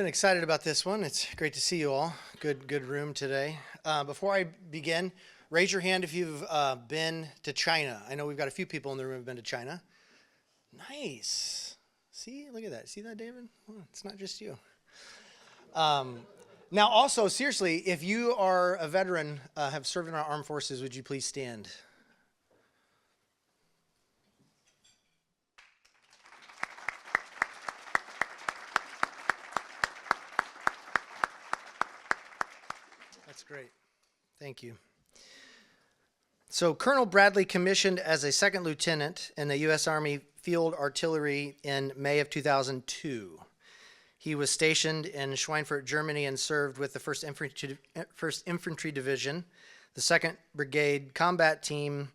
been excited about this one. It's great to see you all. Good room today. Before I begin, raise your hand if you've been to China. I know we've got a few people in the room who've been to China. Nice. See, look at that. See that, David? Oh, it's not just you. Now, also, seriously, if you are a veteran, have served in our armed forces, would you please stand? That's great. Thank you. So Colonel Bradley commissioned as a second lieutenant in the U.S. Army Field Artillery in May of 2002. He was stationed in Schweinfurt, Germany, and served with the 1st Infantry Division, the 2nd Brigade Combat Team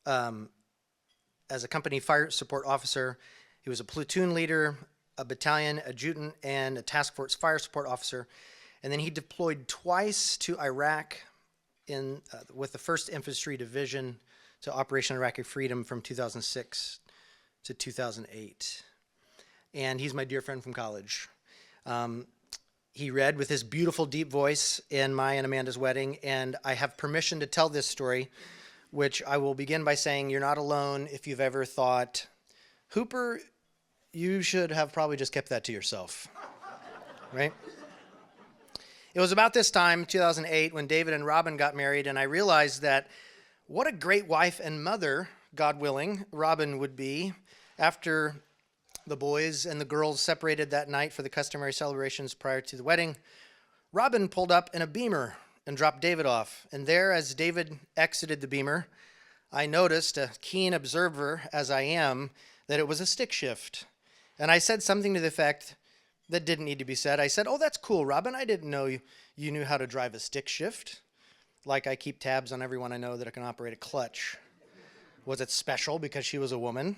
as a company fire support officer. He was a platoon leader, a battalion adjutant, and a task force fire support officer. And then he deployed twice to Iraq with the 1st Infantry Division to Operation Iraqi Freedom from 2006 to 2008. And he's my dear friend from college. He read with his beautiful deep voice in my and Amanda's wedding, and I have permission to tell this story, which I will begin by saying you're not alone if you've ever thought, Hooper, you should have probably just kept that to yourself, right? It was about this time, 2008, when David and Robin got married, and I realized that what a great wife and mother, God willing, Robin would be after the boys and the girls separated that night for the customary celebrations prior to the wedding. Robin pulled up in a Beamer and dropped David off, and there, as David exited the Beamer, I noticed, a keen observer as I am, that it was a stick shift. And I said something to the effect that didn't need to be said. I said, "Oh, that's cool, Robin. I didn't know you knew how to drive a stick shift. Like I keep tabs on everyone I know that can operate a clutch. Was it special because she was a woman?"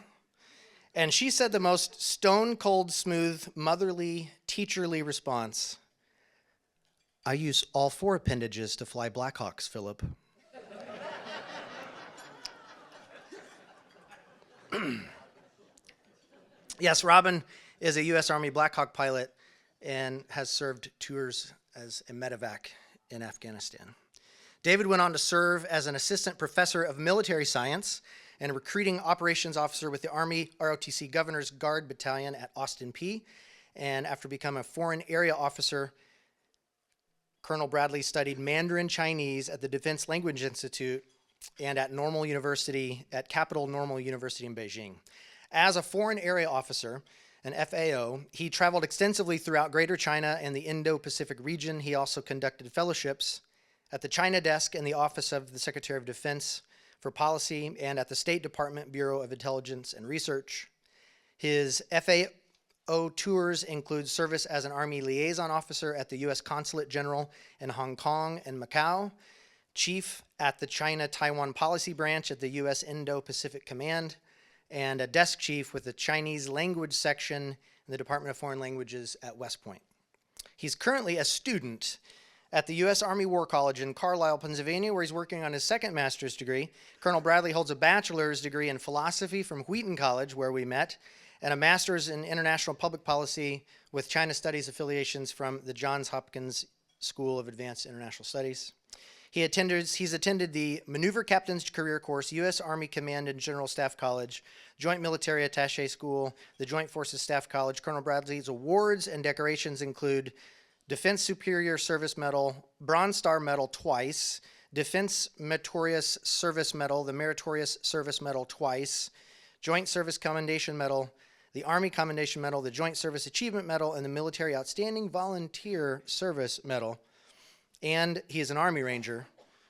And she said the most stone-cold smooth, motherly, teacherly response. "I use all 4 appendages to fly Blackhawks, Philip." Yes, Robin is a U.S. Army Black Hawk pilot and has served tours as a medevac in Afghanistan. David went on to serve as an assistant professor of military science and a recruiting operations officer with the Army ROTC Governor's Guard Battalion at Austin P. And after becoming a foreign area officer, Colonel Bradley studied Mandarin Chinese at the Defense Language Institute and at Capital Normal University in Beijing. As a foreign area officer, an FAO, he traveled extensively throughout Greater China and the Indo-Pacific region. He also conducted fellowships at the China Desk in the Office of the Secretary of Defense for Policy and at the State Department Bureau of Intelligence and Research. His FAO tours include service as an Army liaison officer at the U.S. Consulate General in Hong Kong and Macau, chief at the China-Taiwan Policy Branch at the U.S. Indo-Pacific Command, and a desk chief with the Chinese language section in the Department of Foreign Languages at West Point. He's currently a student at the U.S. Army War College in Carlisle, Pennsylvania, where he's working on his second master's degree. Colonel Bradley holds a bachelor's degree in philosophy from Wheaton College, where we met, and a master's in international public policy with China Studies affiliations from the Johns Hopkins School of Advanced International Studies. He's attended the Maneuver Captain's Career Course, U.S. Army Command and General Staff College, Joint Military Attaché School, the Joint Forces Staff College. Colonel Bradley's awards and decorations include Defense Superior Service Medal, Bronze Star Medal twice, Defense Meritorious Service Medal, the Meritorious Service Medal twice, Joint Service Commendation Medal, the Army Commendation Medal, the Joint Service Achievement Medal, and the Military Outstanding Volunteer Service Medal. And he is an Army Ranger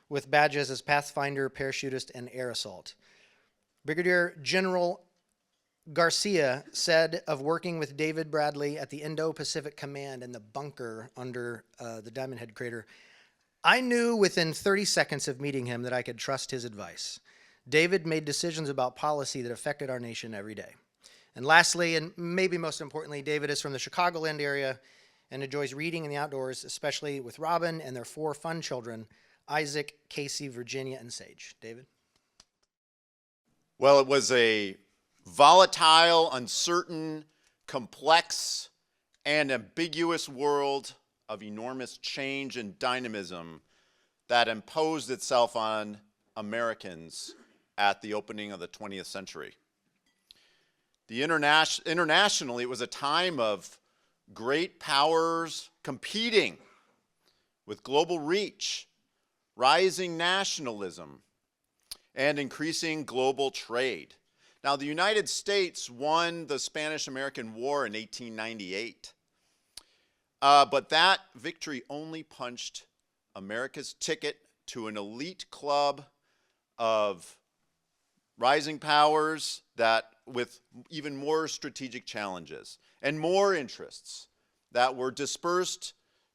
with badges as Pathfinder, Parachutist, and Air Assault. Brigadier General Garcia said of working with David Bradley at the Indo-Pacific Command in the bunker under the Diamond Head crater, "I knew within 30 seconds of meeting him that I could trust his advice. David made decisions about policy that affected our nation every day." And lastly, and maybe most importantly, David is from the Chicagoland area and enjoys reading in the outdoors, especially with Robin and their 4 fun children, Isaac, Casey, Virginia, and Sage. David? Well, it was a volatile, uncertain, complex, and ambiguous world of enormous change and dynamism that imposed itself on Americans at the opening of the 20th century. Internationally, it was a time of great powers competing with global reach, rising nationalism, and increasing global trade. Now, the United States won the Spanish-American War in 1898, but that victory only punched America's ticket to an elite club of rising powers that with even more strategic challenges and more interests that were dispersed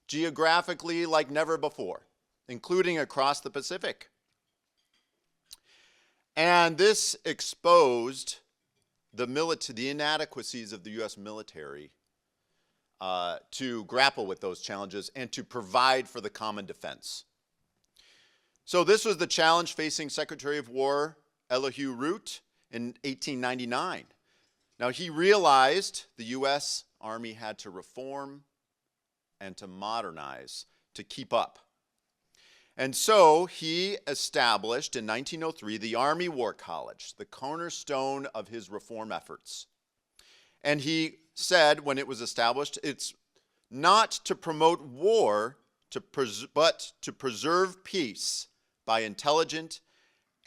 geographically like never before, including across the Pacific. And this exposed the inadequacies of the U.S. military to grapple with those challenges and to provide for the common defense. So this was the challenge facing Secretary of War Elihu Root in 1899. Now, he realized the U.S. Army had to reform and to modernize to keep up. And so he established in 1903 the Army War College, the cornerstone of his reform efforts. And he said when it was established, it's not to promote war, but to preserve peace by intelligent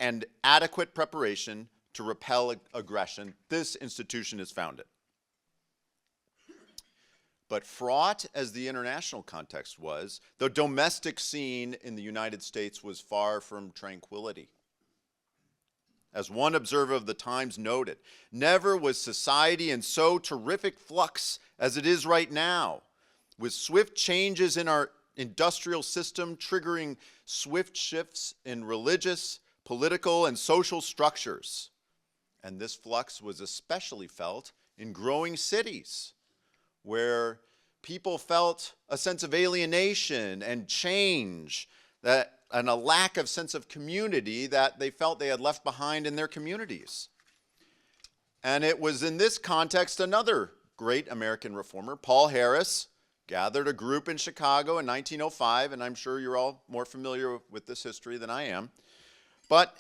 and adequate preparation to repel aggression. This institution is founded. But fraught as the international context was, the domestic scene in the United States was far from tranquility. As one observer of the times noted, never was society in so terrific flux as it is right now, with swift changes in our industrial system triggering swift shifts in religious, political, and social structures. And this flux was especially felt in growing cities, where people felt a sense of alienation and change, and a lack of sense of community that they felt they had left behind in their communities. And it was in this context another great American reformer, Paul Harris, gathered a group in Chicago in 1905, and I'm sure you're all more familiar with this history than I am. But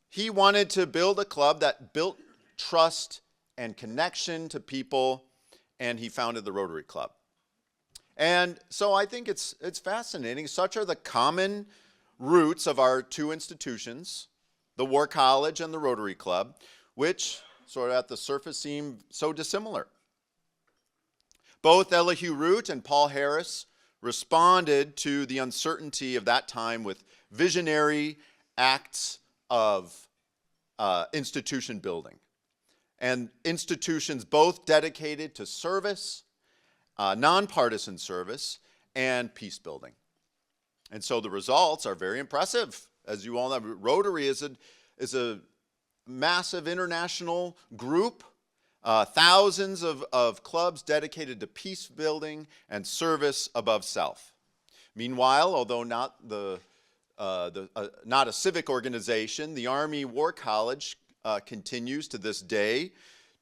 he wanted to build a club that built trust and connection to people, and he founded the Rotary Club. And so I think it's fascinating. Such are the common roots of our two institutions, the War College and the Rotary Club, which sort of at the surface seem so dissimilar. Both Elihu Root and Paul Harris responded to the uncertainty of that time with visionary acts of institution building. And institutions both dedicated to service, nonpartisan service, and peace building. And so the results are very impressive. As you all know, Rotary is a massive international group, thousands of clubs dedicated to peace building and service above self. Meanwhile, although not a civic organization, the Army War College continues to this day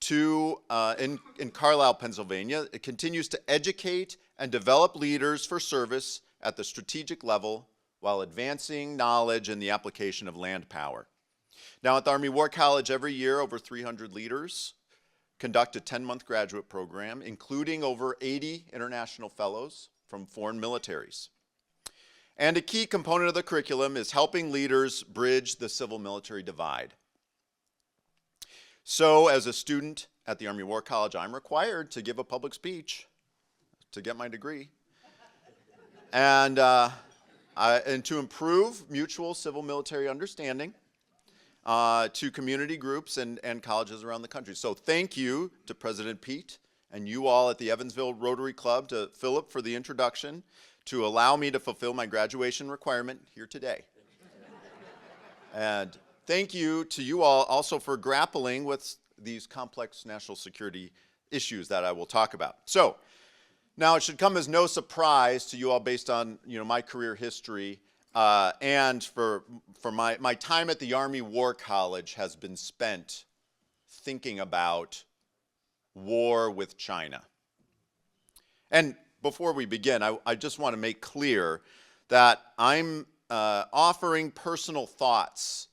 in Carlisle, Pennsylvania. It continues to educate and develop leaders for service at the strategic level while advancing knowledge and the application of land power. Now, at the Army War College, every year, over 300 leaders conduct a 10-month graduate program, including over 80 international fellows from foreign militaries. And a key component of the curriculum is helping leaders bridge the civil-military divide. So, as a student at the Army War College, I'm required to give a public speech to get my degree. And to improve mutual civil-military understanding to community groups and colleges around the country. So thank you to President Pete and you all at the Evansville Rotary Club, to Philip for the introduction, to allow me to fulfill my graduation requirement here today. And thank you to you all also for grappling with these complex national security issues that I will talk about. So, now it should come as no surprise to you all based on my career history and for my time at the Army War College has been spent thinking about war with China. And before we begin, I just want to make clear that I'm offering personal thoughts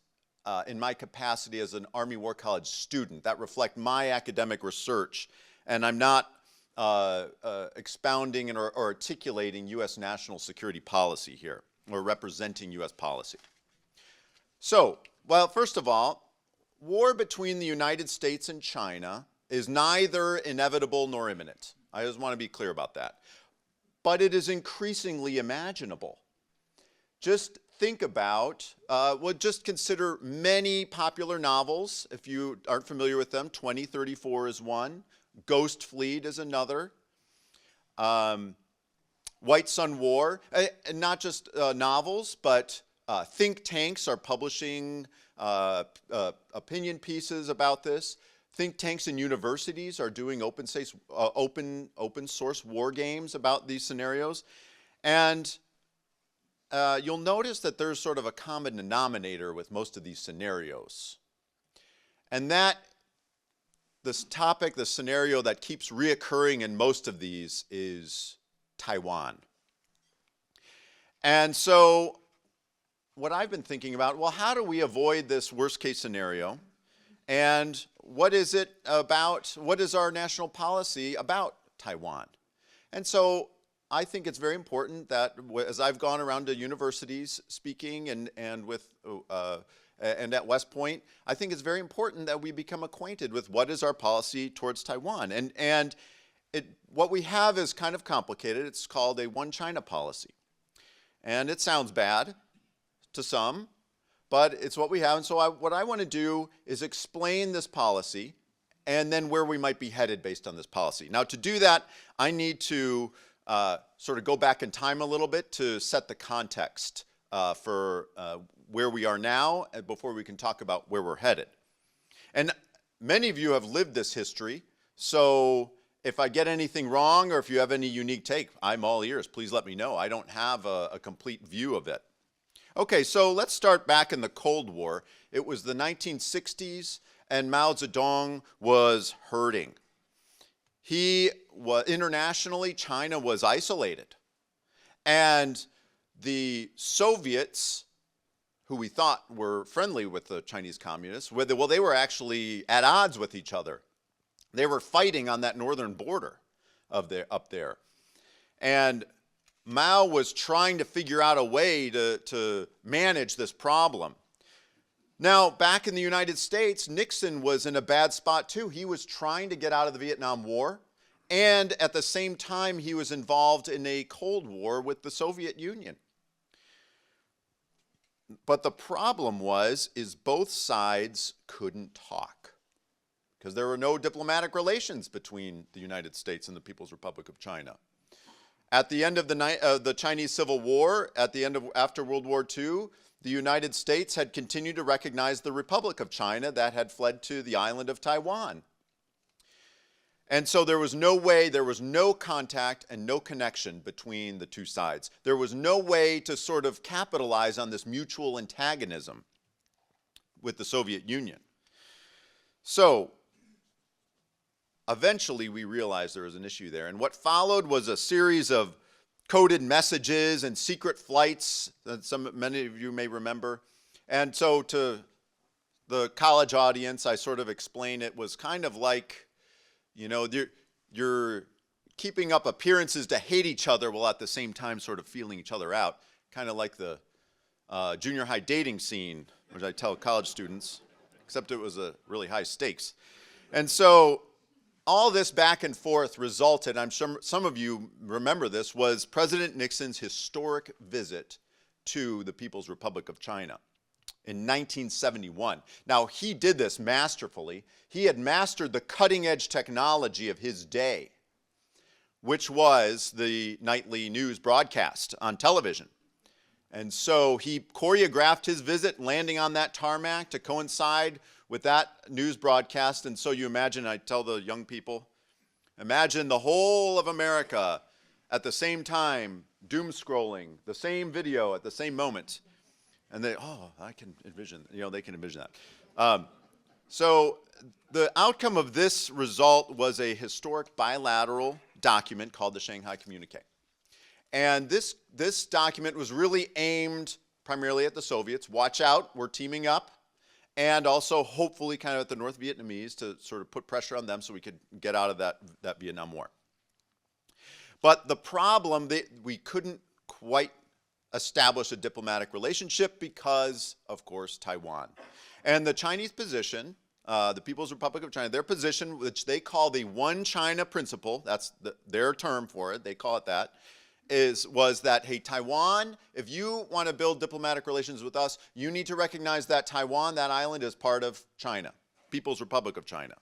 in my capacity as an Army War College student that reflect my academic research, and I'm not expounding or articulating U.S. national security policy here, or representing U.S. policy. So, well, first of all, war between the United States and China is neither inevitable nor imminent. I just want to be clear about that. But it is increasingly imaginable. Just think about, just consider many popular novels, if you aren't familiar with them. 2034 is one. Ghost Fleet is another. White Sun War, and not just novels, but think tanks are publishing opinion pieces about this. Think tanks and universities are doing open source war games about these scenarios. And you'll notice that there's sort of a common denominator with most of these scenarios. And that this topic, the scenario that keeps reoccurring in most of these is Taiwan. And so what I've been thinking about, well, how do we avoid this worst case scenario? And what is it about, what is our national policy about Taiwan? And so I think it's very important that as I've gone around to universities speaking and at West Point, I think it's very important that we become acquainted with what is our policy towards Taiwan. And what we have is kind of complicated. It's called a one China policy. And it sounds bad to some, but it's what we have. And so what I want to do is explain this policy and then where we might be headed based on this policy. Now, to do that, I need to sort of go back in time a little bit to set the context for where we are now before we can talk about where we're headed. And many of you have lived this history, so if I get anything wrong or if you have any unique take, I'm all ears. Please let me know. I don't have a complete view of it. Okay, so let's start back in the Cold War. It was the 1960s, and Mao Zedong was hurting. Internationally, China was isolated. And the Soviets, who we thought were friendly with the Chinese communists, well, they were actually at odds with each other. They were fighting on that northern border up there. And Mao was trying to figure out a way to manage this problem. Now, back in the United States, Nixon was in a bad spot too. He was trying to get out of the Vietnam War, and at the same time, he was involved in a Cold War with the Soviet Union. But the problem is both sides couldn't talk because there were no diplomatic relations between the United States and the People's Republic of China. At the end of the Chinese Civil War, after World War II, the United States had continued to recognize the Republic of China that had fled to the island of Taiwan. And so there was no way, there was no contact and no connection between the two sides. There was no way to sort of capitalize on this mutual antagonism with the Soviet Union. So eventually we realized there was an issue there. And what followed was a series of coded messages and secret flights that many of you may remember. And so to the college audience, I sort of explain it was kind of like, you know, you're keeping up appearances to hate each other while at the same time sort of feeling each other out. Kind of like the junior high dating scene, which I tell college students, except it was a really high stakes. And so all this back and forth resulted, I'm sure some of you remember this, was President Nixon's historic visit to the People's Republic of China in 1971. Now, he did this masterfully. He had mastered the cutting-edge technology of his day, which was the nightly news broadcast on television. And so he choreographed his visit, landing on that tarmac to coincide with that news broadcast. And so you imagine, I tell the young people, imagine the whole of America at the same time, doom scrolling, the same video at the same moment. And they, I can envision, they can envision that. So the outcome of this result was a historic bilateral document called the Shanghai Communique. And this document was really aimed primarily at the Soviets. Watch out, we're teaming up. And also hopefully kind of at the North Vietnamese to sort of put pressure on them so we could get out of that Vietnam War. But the problem, we couldn't quite establish a diplomatic relationship because, of course, Taiwan. And the Chinese position, the People's Republic of China, their position, which they call the One China Principle, that's their term for it, they call it that, was that, hey, Taiwan, if you want to build diplomatic relations with us, you need to recognize that Taiwan, that island, is part of China, People's Republic of China.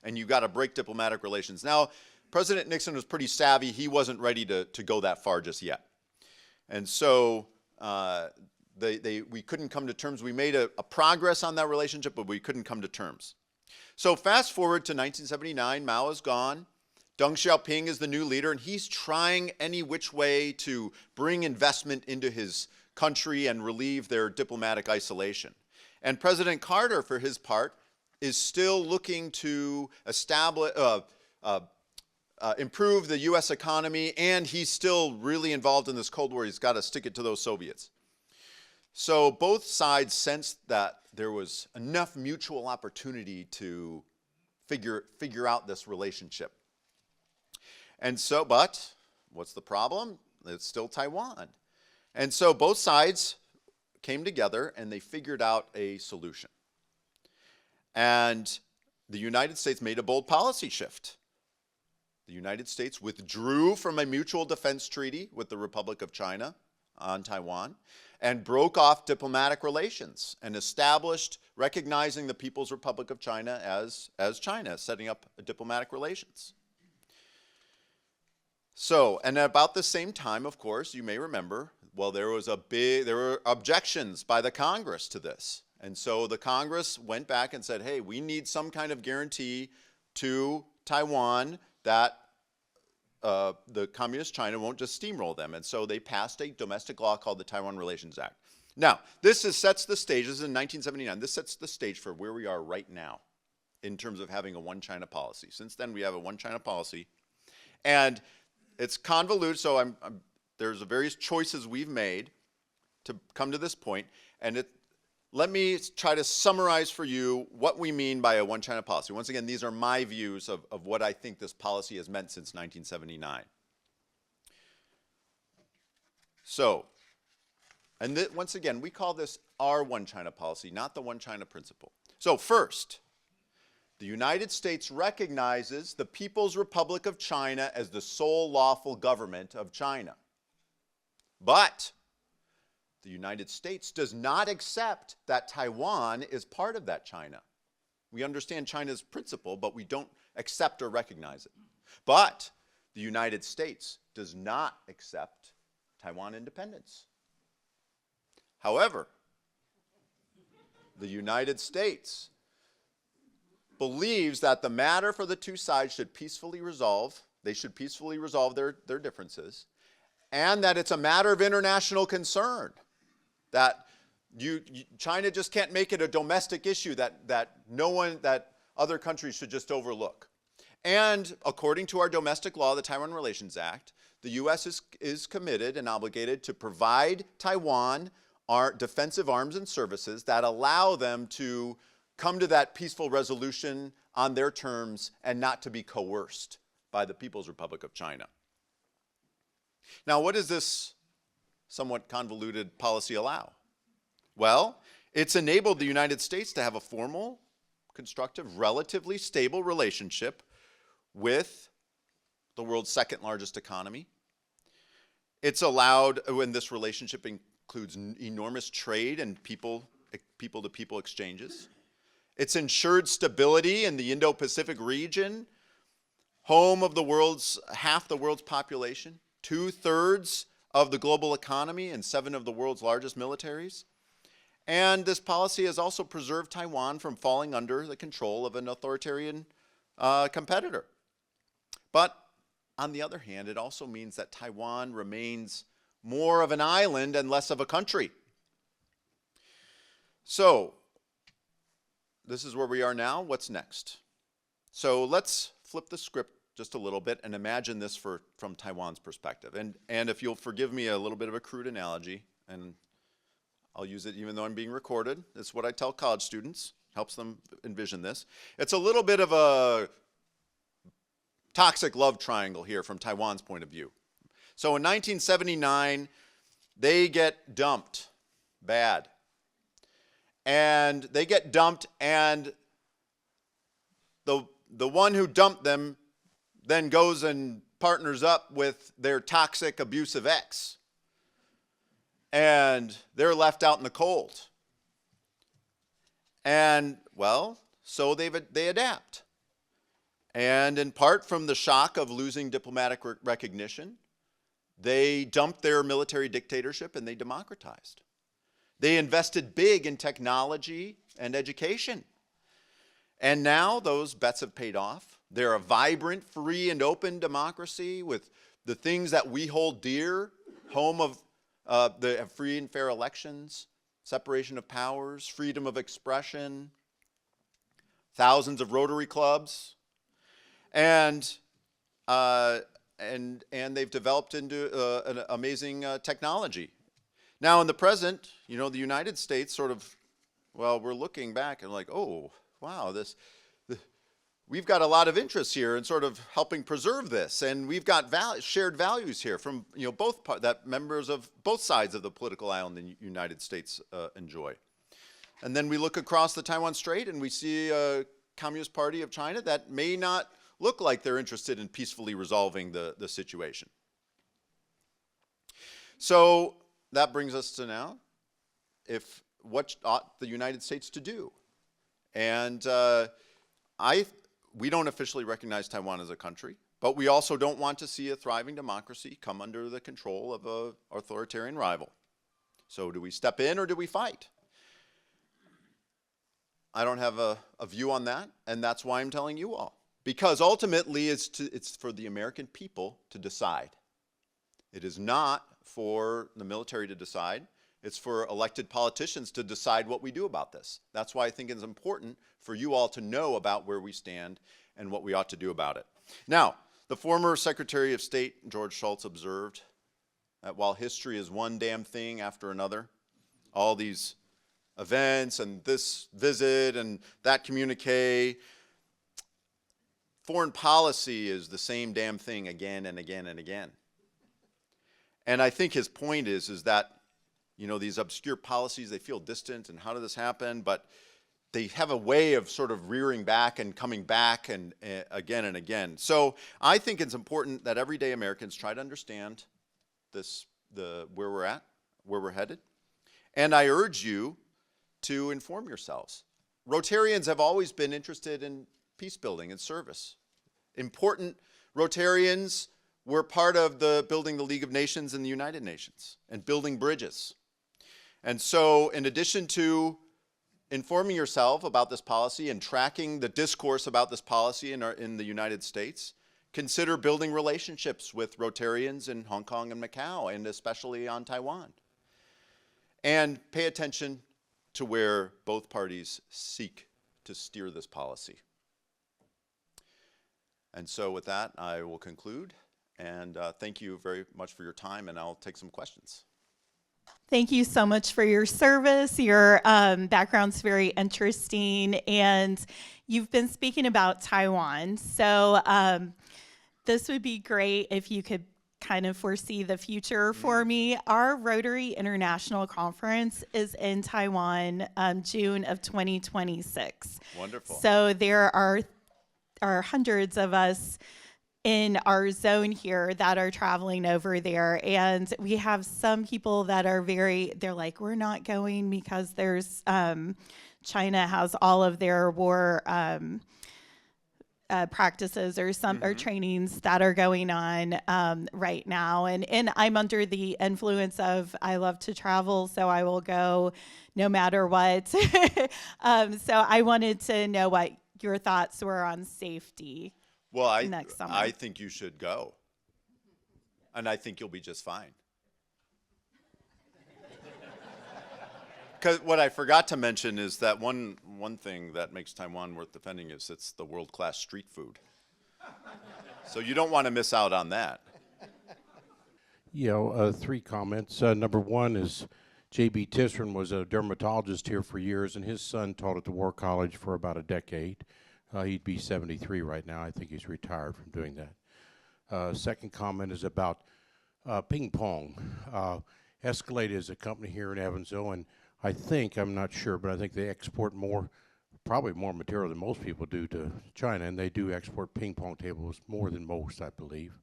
And you've got to break diplomatic relations. Now, President Nixon was pretty savvy. He wasn't ready to go that far just yet. And so we couldn't come to terms. We made a progress on that relationship, but we couldn't come to terms. So fast forward to 1979, Mao is gone. Deng Xiaoping is the new leader, and he's trying any which way to bring investment into his country and relieve their diplomatic isolation. And President Carter, for his part, is still looking to establish, improve the U.S. economy, and he's still really involved in this Cold War. He's got to stick it to those Soviets. So both sides sensed that there was enough mutual opportunity to figure out this relationship. And so, but what's the problem? It's still Taiwan. And so both sides came together and they figured out a solution. And the United States made a bold policy shift. The United States withdrew from a mutual defense treaty with the Republic of China on Taiwan and broke off diplomatic relations and established recognizing the People's Republic of China as China, setting up diplomatic relations. So, and at about the same time, of course, you may remember, well, there were objections by the Congress to this. And so the Congress went back and said, hey, we need some kind of guarantee to Taiwan that the Communist China won't just steamroll them. And so they passed a domestic law called the Taiwan Relations Act. Now, sets the stage. This is in 1979. This sets the stage for where we are right now in terms of having a one China policy. Since then, we have a one China policy. And it's convoluted, so there's various choices we've made to come to this point. And let me try to summarize for you what we mean by a one China policy. Once again, these are my views of what I think this policy has meant since 1979. So, and once again, we call this our one China policy, not the one China principle. So first, the United States recognizes the People's Republic of China as the sole lawful government of China. But the United States does not accept that Taiwan is part of that China. We understand China's principle, but we don't accept or recognize it. But the United States does not accept Taiwan independence. However, the United States believes that the matter for the two sides should peacefully resolve. They should peacefully resolve their differences, and that it's a matter of international concern. That China just can't make it a domestic issue that other countries should just overlook. And according to our domestic law, the Taiwan Relations Act, the U.S. is committed and obligated to provide Taiwan defensive arms and services that allow them to come to that peaceful resolution on their terms and not to be coerced by the People's Republic of China. Now, what does this somewhat convoluted policy allow? Well, it's enabled the United States to have a formal, constructive, relatively stable relationship with the world's second largest economy. It's allowed, when this relationship includes enormous trade and people-to-people exchanges. It's ensured stability in the Indo-Pacific region, home of half the world's population, 2/3 of the global economy, and 7 of the world's largest militaries. And this policy has also preserved Taiwan from falling under the control of an authoritarian competitor. But on the other hand, it also means that Taiwan remains more of an island and less of a country. So, this is where we are now. What's next? So let's flip the script just a little bit and imagine this from Taiwan's perspective. And if you'll forgive me a little bit of a crude analogy, and I'll use it even though I'm being recorded. It's what I tell college students, helps them envision this. It's a little bit of a toxic love triangle here from Taiwan's point of view. So in 1979, they get dumped bad. And they get dumped, and the one who dumped them then goes and partners up with their toxic, abusive ex. And they're left out in the cold. And, well, so they adapt. And in part from the shock of losing diplomatic recognition, they dumped their military dictatorship and they democratized. They invested big in technology and education. And now those bets have paid off. They're a vibrant, free, and open democracy with the things that we hold dear, home of the free and fair elections, separation of powers, freedom of expression, thousands of Rotary clubs, and they've developed into an amazing technology. Now, in the present, you know, the United States sort of, well, we're looking back and like, oh, wow, we've got a lot of interests here in sort of helping preserve this, and we've got shared values here from, you know, that members of both sides of the political aisle in the United States enjoy. And then we look across the Taiwan Strait and we see a Communist Party of China that may not look like they're interested in peacefully resolving the situation. So that brings us to now, what ought the United States to do? And we don't officially recognize Taiwan as a country, but we also don't want to see a thriving democracy come under the control of an authoritarian rival. So do we step in or do we fight? I don't have a view on that, and that's why I'm telling you all. Because ultimately it's for the American people to decide. It is not for the military to decide. It's for elected politicians to decide what we do about this. That's why I think it's important for you all to know about where we stand and what we ought to do about it. Now, the former Secretary of State, George Shultz, observed that while history is one damn thing after another, all these events and this visit and that communique, foreign policy is the same damn thing again and again and again. And I think his point is that, you know, these obscure policies, they feel distant, and how did this happen? But they have a way of sort of rearing back and coming back and again and again. So I think it's important that everyday Americans try to understand where we're at, where we're headed. And I urge you to inform yourselves. Rotarians have always been interested in peace building and service. Important Rotarians were part of building the League of Nations and the United Nations and building bridges. And so in addition to informing yourself about this policy and tracking the discourse about this policy in the United States, consider building relationships with Rotarians in Hong Kong and Macau, and especially on Taiwan. And pay attention to where both parties seek to steer this policy. And so with that, I will conclude. And thank you very much for your time, and I'll take some questions. Thank you so much for your service. Your background's very interesting, and you've been speaking about Taiwan. So this would be great if you could kind of foresee the future for me. Our Rotary International Conference is in Taiwan, June of 2026. Wonderful. So there are hundreds of us in our zone here that are traveling over there. And we have some people that are they're like, we're not going because there's, China has all of their war practices or or trainings that are going on right now. And I'm under the influence of, I love to travel, so I will go no matter what. So I wanted to know what your thoughts were on safety. Well, Next summer. I think you should go. And I think you'll be just fine. Because what I forgot to mention is that one thing that makes Taiwan worth defending is it's the world-class street food. So you don't want to miss out on that. Yeah, three comments. Number one is J.B. Tisserand was a dermatologist here for years, and his son taught at the War College for about a decade. He'd be 73 right now. I think he's retired from doing that. Second comment is about ping pong. Escalade is a company here in Evansville, and I think, I'm not sure, but I think they export probably more material than most people do to China, and they do export ping pong tables more than most, I believe.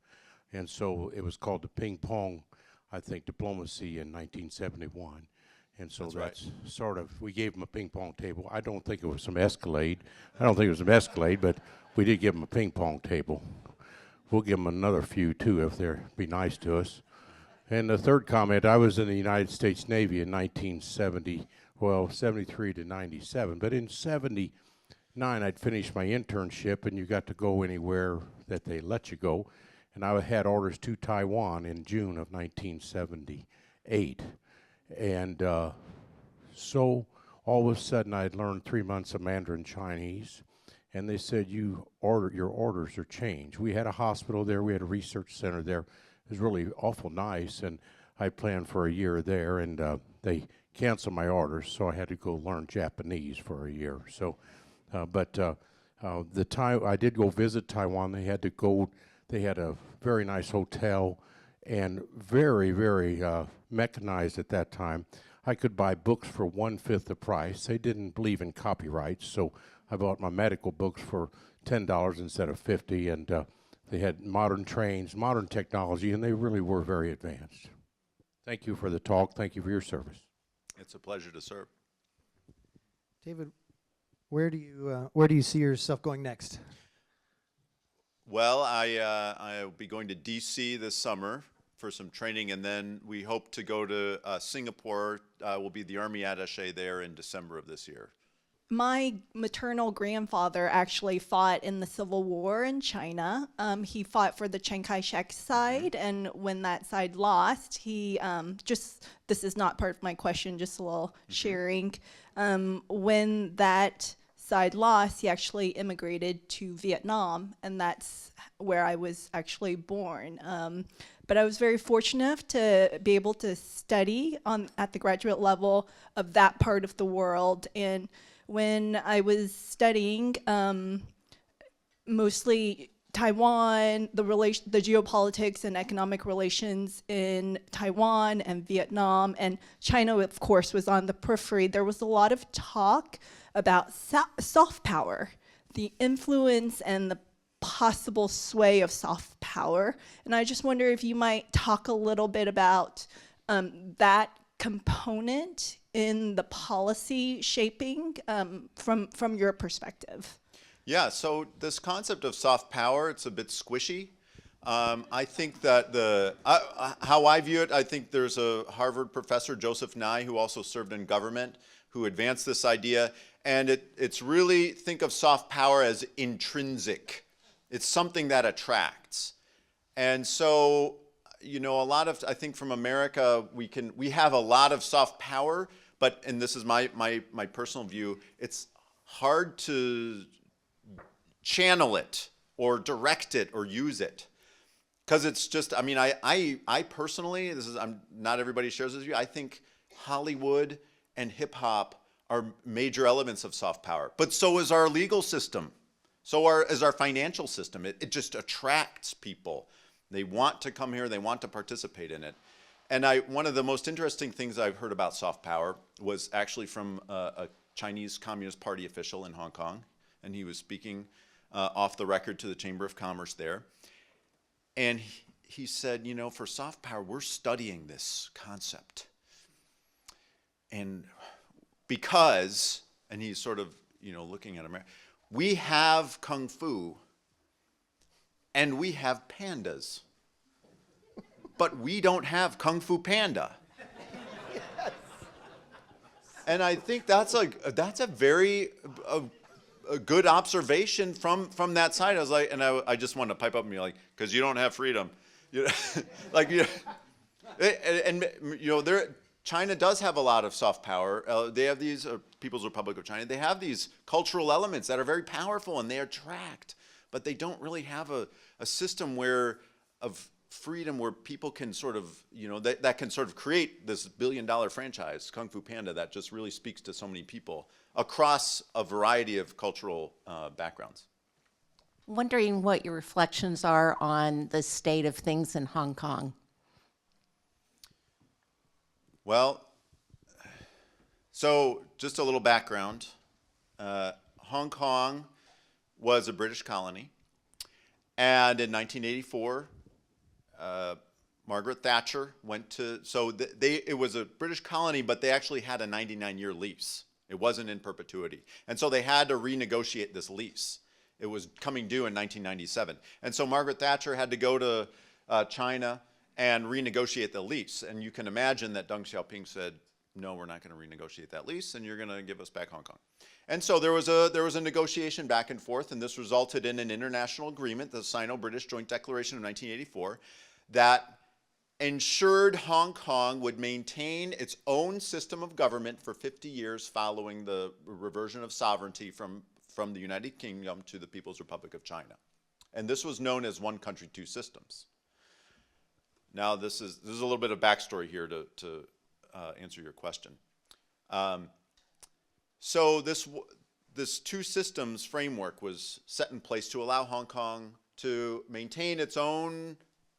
And so it was called the Ping Pong, I think, Diplomacy in 1971. And so that's right. Sort of, we gave them a ping pong table. I don't think it was some Escalade. But we did give them a ping pong table. We'll give them another few, too, if they're be nice to us. And the third comment, I was in the United States Navy in 73 to 97. But in 79, I'd finished my internship, and you got to go anywhere that they let you go. And I had orders to Taiwan in June of 1978. And so all of a sudden I'd learned 3 months of Mandarin Chinese, and they said, your orders are changed. We had a hospital there, we had a research center there. It was really awful nice, and I planned for a year there, and they canceled my orders, so I had to go learn Japanese for a year. So, I did go visit Taiwan. They had a very nice hotel and very, very mechanized at that time. I could buy books for 1/5 the price. They didn't believe in copyrights, so I bought my medical books for $10 instead of $50, and they had modern trains, modern technology, and they really were very advanced. Thank you for the talk. Thank you for your service. It's a pleasure to serve. David, where do you see yourself going next? Well, I'll be going to D.C. this summer for some training, and then we hope to go to Singapore. We'll be the Army attaché there in December of this year. My maternal grandfather actually fought in the Civil War in China. He fought for the Chiang Kai-shek side, and when that side lost, he this is not part of my question, just a little sharing. When that side lost, he actually immigrated to Vietnam, and that's where I was actually born. But I was very fortunate to be able to study at the graduate level of that part of the world. And when I was studying mostly Taiwan, the geopolitics and economic relations in Taiwan and Vietnam, and China, of course, was on the periphery, there was a lot of talk about soft power, the influence and the possible sway of soft power. And I just wonder if you might talk a little bit about that component in the policy shaping from your perspective. Yeah, so this concept of soft power, it's a bit squishy. I think that how I view it, I think there's a Harvard professor, Joseph Nye, who also served in government, who advanced this idea. And it's really, think of soft power as intrinsic. It's something that attracts. And so, you know, I think from America, we have a lot of soft power, but, and this is my personal view, it's hard to channel it or direct it or use it. Because it's just, I mean, I personally, not everybody shares this view, I think Hollywood and hip hop are major elements of soft power. But so is our legal system. So is our financial system. It just attracts people. They want to come here, they want to participate in it. And one of the most interesting things I've heard about soft power was actually from a Chinese Communist Party official in Hong Kong. And he was speaking off the record to the Chamber of Commerce there. And he said, you know, for soft power, we're studying this concept. And because, and he's sort of, you know, looking at America, we have Kung Fu and we have pandas, but we don't have Kung Fu Panda. Yes. And I think that's a very a good observation from that side. I was like, and I just wanted to pipe up and be like, because you don't have freedom, you know, like, you know, and you know, China does have a lot of soft power. They have these People's Republic of China. They have these cultural elements that are very powerful and they attract. but they don't really have a system of freedom where people can sort of, that can sort of create this billion-dollar franchise, Kung Fu Panda, that just really speaks to so many people across a variety of cultural backgrounds. Wondering what your reflections are on the state of things in Hong Kong. Well, so just a little background. Hong Kong was a British colony, and in 1984, Margaret Thatcher went to, it was a British colony, but they actually had a 99-year lease. It wasn't in perpetuity. And so they had to renegotiate this lease. It was coming due in 1997. And so Margaret Thatcher had to go to China and renegotiate the lease. And you can imagine that Deng Xiaoping said, no, we're not going to renegotiate that lease, and you're going to give us back Hong Kong. And so there was a negotiation back and forth, and this resulted in an international agreement, the Sino-British Joint Declaration of 1984, that ensured Hong Kong would maintain its own system of government for 50 years following the reversion of sovereignty from the United Kingdom to the People's Republic of China. And this was known as one country, two systems. Now, this is a little bit of backstory here to answer your question. So this two systems framework was set in place to allow Hong Kong to maintain its own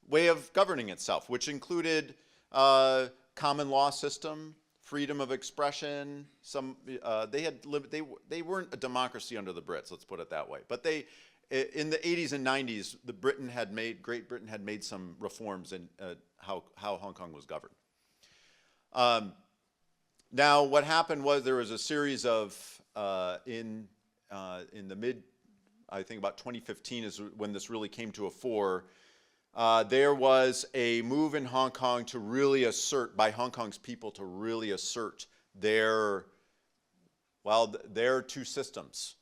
way of governing itself, which included common law system, freedom of expression. They weren't a democracy under the Brits, let's put it that way. But in the 80s and 90s, Great Britain had made some reforms in how Hong Kong was governed. Now, what happened was there was a series of in the mid, I think about 2015 is when this really came to a fore. There was a move in Hong Kong to really assert, by Hong Kong's people, to really assert their two systems.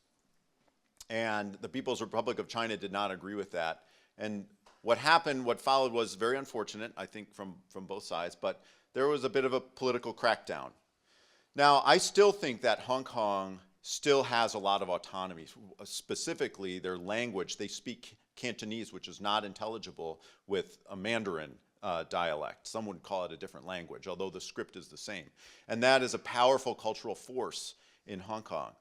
And the People's Republic of China did not agree with that. And what followed was very unfortunate, I think, from both sides, but there was a bit of a political crackdown. Now, I still think that Hong Kong still has a lot of autonomy, specifically their language. They speak Cantonese, which is not intelligible with a Mandarin dialect. Some would call it a different language, although the script is the same. And that is a powerful cultural force in Hong Kong.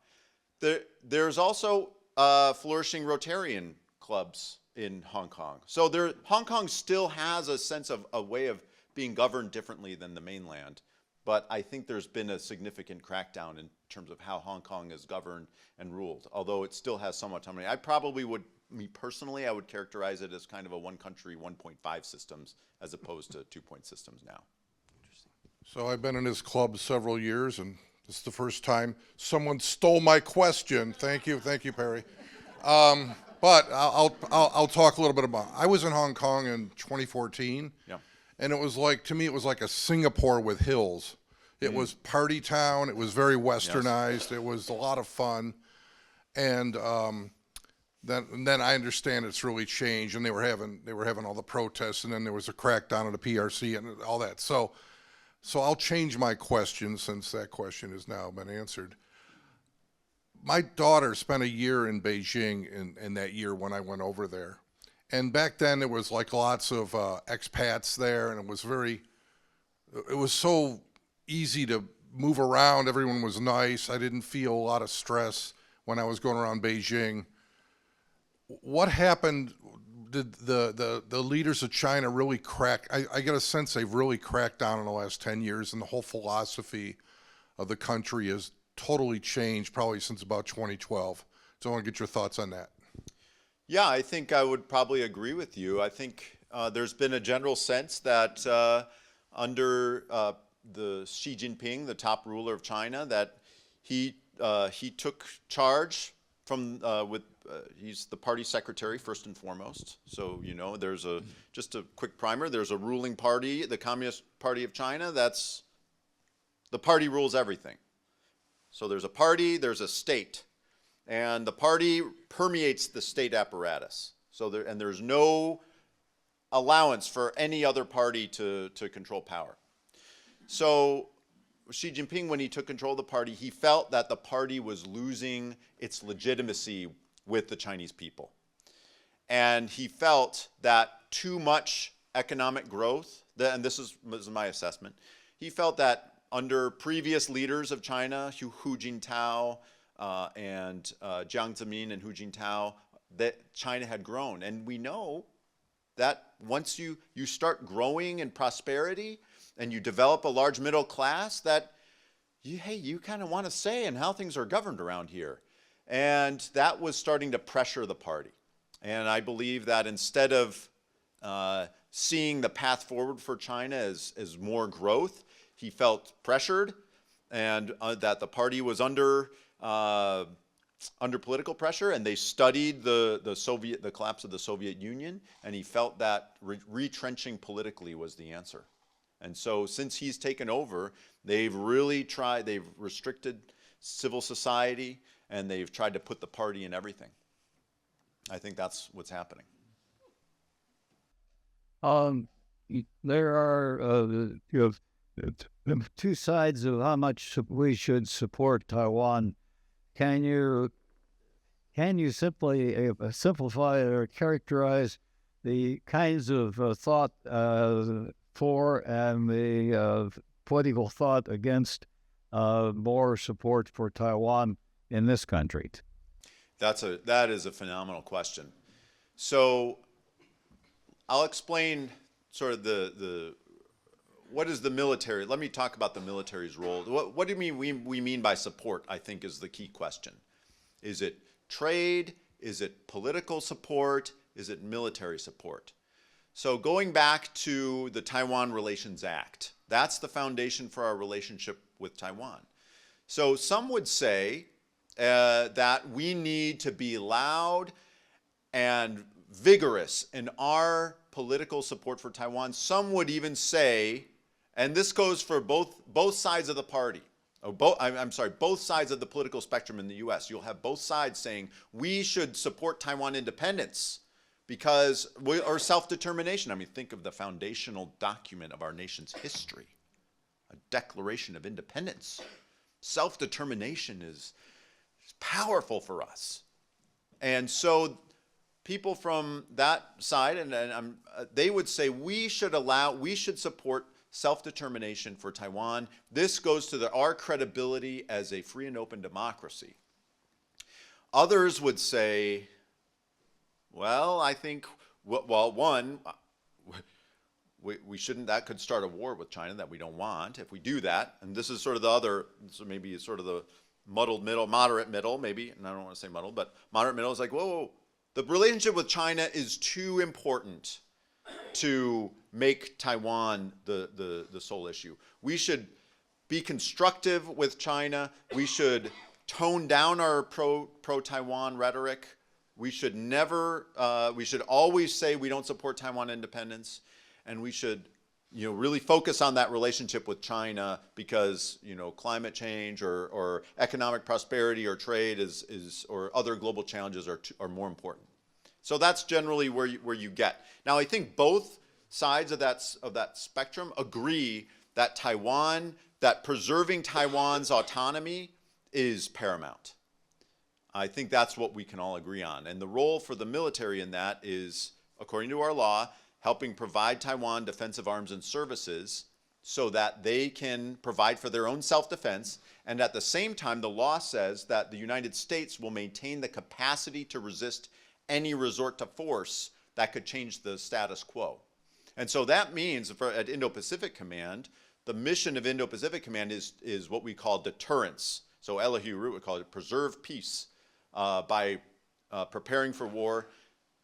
There's also flourishing Rotarian clubs in Hong Kong. So Hong Kong still has a sense of a way of being governed differently than the mainland. But I think there's been a significant crackdown in terms of how Hong Kong is governed and ruled, although it still has some autonomy. Me personally, I would characterize it as kind of a one country, 1.5 systems, as opposed to 2-point systems now. So I've been in this club several years, and this is the first time someone stole my question. Thank you, Perry. But I'll talk a little bit about. I was in Hong Kong in 2014. Yeah. And to me, it was like a Singapore with hills. It was party town. It was very westernized. Yes. It was a lot of fun. And then I understand it's really changed, and they were having all the protests, and then there was a crackdown on the PRC and all that. So I'll change my question since that question has now been answered. My daughter spent a year in Beijing in that year when I went over there. And back then there was like lots of expats there, and it was so easy to move around. Everyone was nice. I didn't feel a lot of stress when I was going around Beijing. What happened? Did the leaders of China really crack? I get a sense they've really cracked down in the last 10 years, and the whole philosophy of the country has totally changed probably since about 2012. So I want to get your thoughts on that. Yeah, I think I would probably agree with you. I think there's been a general sense that under the Xi Jinping, the top ruler of China, that he took charge from he's the party secretary first and foremost. So there's just a quick primer. There's a ruling party, the Communist Party of China. The party rules everything. So there's a party, there's a state. And the party permeates the state apparatus. There's no allowance for any other party to control power. So Xi Jinping, when he took control of the party, he felt that the party was losing its legitimacy with the Chinese people. and he felt that too much economic growth, and this is my assessment, he felt that under previous leaders of China, Hu Jintao and Jiang Zemin and Hu Jintao, that China had grown. And we know that once you start growing in prosperity and you develop a large middle class, that you kind of want to say in how things are governed around here. And that was starting to pressure the party. And I believe that instead of seeing the path forward for China as more growth, he felt pressured, and that the party was under political pressure, and they studied the collapse of the Soviet Union, and he felt that retrenching politically was the answer. And so since he's taken over, they've restricted civil society, and they've tried to put the party in everything. I think that's what's happening. There are two sides of how much we should support Taiwan. Can you simply simplify or characterize the kinds of thought for and the political thought against more support for Taiwan in this country? That is a phenomenal question. So I'll explain sort of what is the military. Let me talk about the military's role. What do we mean by support, I think, is the key question. Is it trade? Is it political support? Is it military support? So going back to the Taiwan Relations Act, that's the foundation for our relationship with Taiwan. So some would say that we need to be loud and vigorous in our political support for Taiwan. Some would even say, and this goes for both sides of the party, both sides of the political spectrum in the U.S. You'll have both sides saying we should support Taiwan independence or self-determination. I mean, think of the foundational document of our nation's history, a Declaration of Independence. Self-determination is powerful for us. And so people from that side, they would say we should support self-determination for Taiwan. This goes to our credibility as a free and open democracy. Others would say, well, I think, one, we shouldn't, that could start a war with China that we don't want. If we do that, and this is sort of the other, so maybe sort of the muddled middle, moderate middle, maybe, and I don't want to say muddled, but moderate middle is like, whoa, the relationship with China is too important to make Taiwan the sole issue. We should be constructive with China. We should tone down our pro-Taiwan rhetoric. We should always say we don't support Taiwan independence, and we should really focus on that relationship with China because climate change or economic prosperity or trade or other global challenges are more important. So that's generally where you get. Now I think both sides of that spectrum agree that preserving Taiwan's autonomy is paramount. I think that's what we can all agree on. And the role for the military in that is, according to our law, helping provide Taiwan defensive arms and services so that they can provide for their own self-defense. And at the same time, the law says that the United States will maintain the capacity to resist any resort to force that could change the status quo. And so that means at Indo-Pacific Command, the mission of Indo-Pacific Command is what we call deterrence. So Elihu Root would call it preserve peace by preparing for war.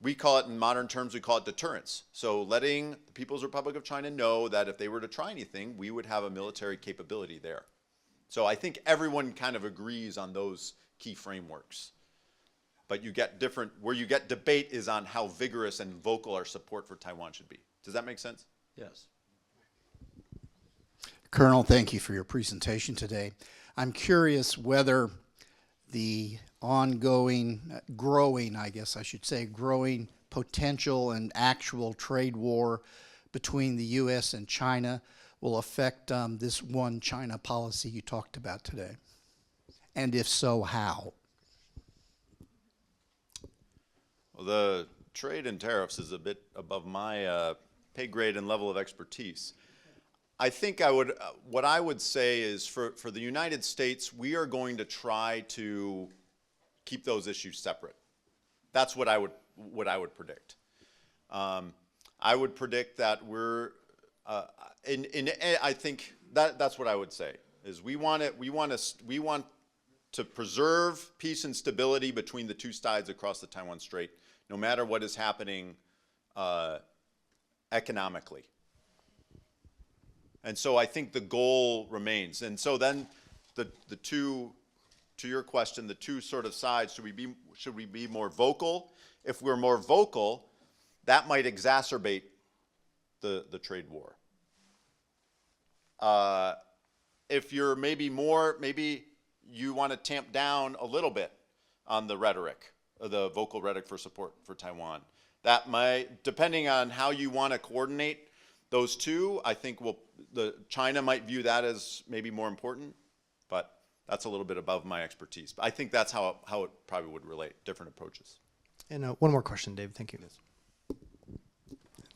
We call it, in modern terms, we call it deterrence. So letting the People's Republic of China know that if they were to try anything, we would have a military capability there. So I think everyone kind of agrees on those key frameworks. But where you get debate is on how vigorous and vocal our support for Taiwan should be. Does that make sense? Yes. Colonel, thank you for your presentation today. I'm curious whether the ongoing, growing potential and actual trade war between the U.S. and China will affect this one China policy you talked about today? And if so, how? Well, the trade and tariffs is a bit above my pay grade and level of expertise. I think what I would say is for the United States, we are going to try to keep those issues separate. That's what I would predict. I would predict that I think that's what I would say is we want to preserve peace and stability between the two sides across the Taiwan Strait, no matter what is happening economically. And so I think the goal remains. And so then the two, to your question, the two sort of sides, should we be more vocal? If we're more vocal, that might exacerbate the trade war. If you're maybe you want to tamp down a little bit on the rhetoric, the vocal rhetoric for support for Taiwan. That might, depending on how you want to coordinate those two, I think China might view that as maybe more important, but that's a little bit above my expertise. But I think that's how it probably would relate, different approaches. And one more question, Dave. Thank you.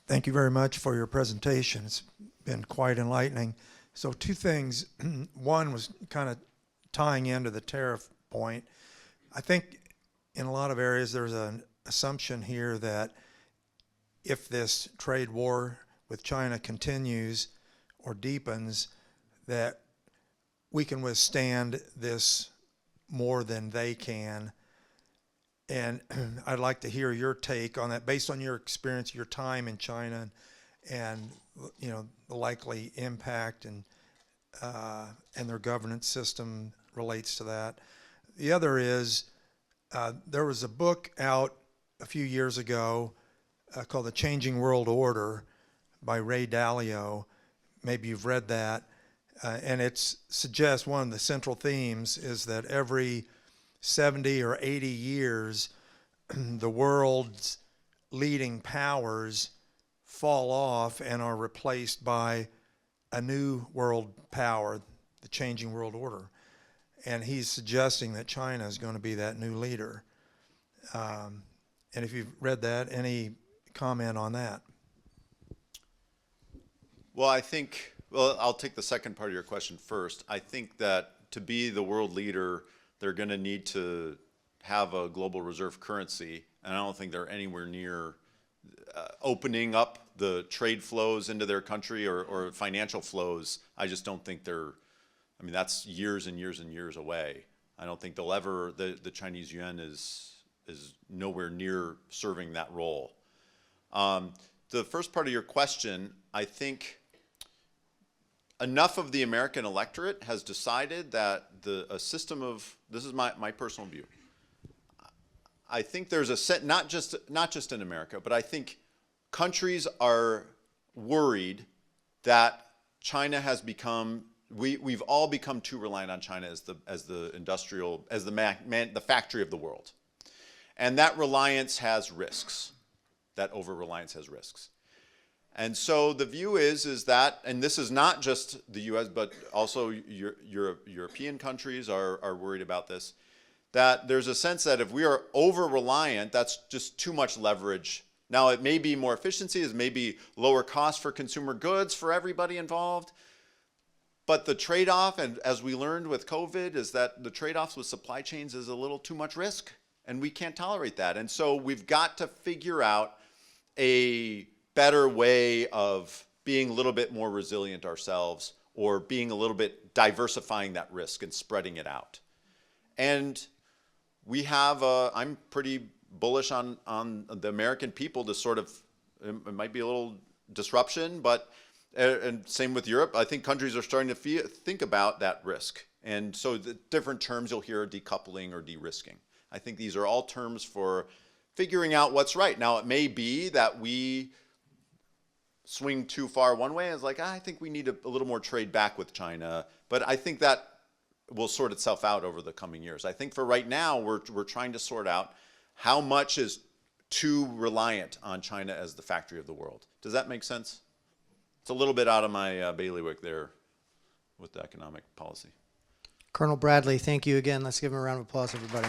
Thank you very much for your presentation. It's been quite enlightening. So two things. One was kind of tying into the tariff point. I think in a lot of areas there's an assumption here that if this trade war with China continues or deepens, that we can withstand this more than they can. And I'd like to hear your take on that based on your experience, your time in China, and the likely impact and their governance system relates to that. The other is there was a book out a few years ago called The Changing World Order by Ray Dalio. Maybe you've read that. And it suggests one of the central themes is that every 70 or 80 years, the world's leading powers fall off and are replaced by a new world power, the changing world order. And he's suggesting that China is going to be that new leader. And if you've read that, any comment on that? Well, I'll take the second part of your question first. I think that to be the world leader, they're going to need to have a global reserve currency, and I don't think they're anywhere near opening up the trade flows into their country or financial flows. I just don't think that's years and years and years away. I don't think they'll ever, the Chinese yuan is nowhere near serving that role. The first part of your question, I think enough of the American electorate has decided that a system of, this is my personal view, I think there's a set, not just in America, but I think countries are worried that China has become, we've all become too reliant on China as the industrial, as the factory of the world. And that reliance has risks. That over-reliance has risks. And so the view is that, and this is not just the US, but also European countries are worried about this, that there's a sense that if we are over-reliant, that's just too much leverage. Now, it may be more efficiency, it may be lower cost for consumer goods for everybody involved, but the trade-off, and as we learned with COVID, is that the trade-offs with supply chains is a little too much risk, and we can't tolerate that. And so we've got to figure out a better way of being a little bit more resilient ourselves, or being a little bit diversifying that risk and spreading it out. And we have, I'm pretty bullish on the American people to sort of, it might be a little disruption, but, and same with Europe, I think countries are starting to think about that risk. And so the different terms you'll hear, decoupling or de-risking. I think these are all terms for figuring out what's right. Now, it may be that we swing too far one way. It's like, I think we need a little more trade back with China. But I think that will sort itself out over the coming years. I think for right now, we're trying to sort out how much is too reliant on China as the factory of the world. Does that make sense? It's a little bit out of my bailiwick there with the economic policy. Colonel Bradley, thank you again. Let's give him a round of applause, everybody.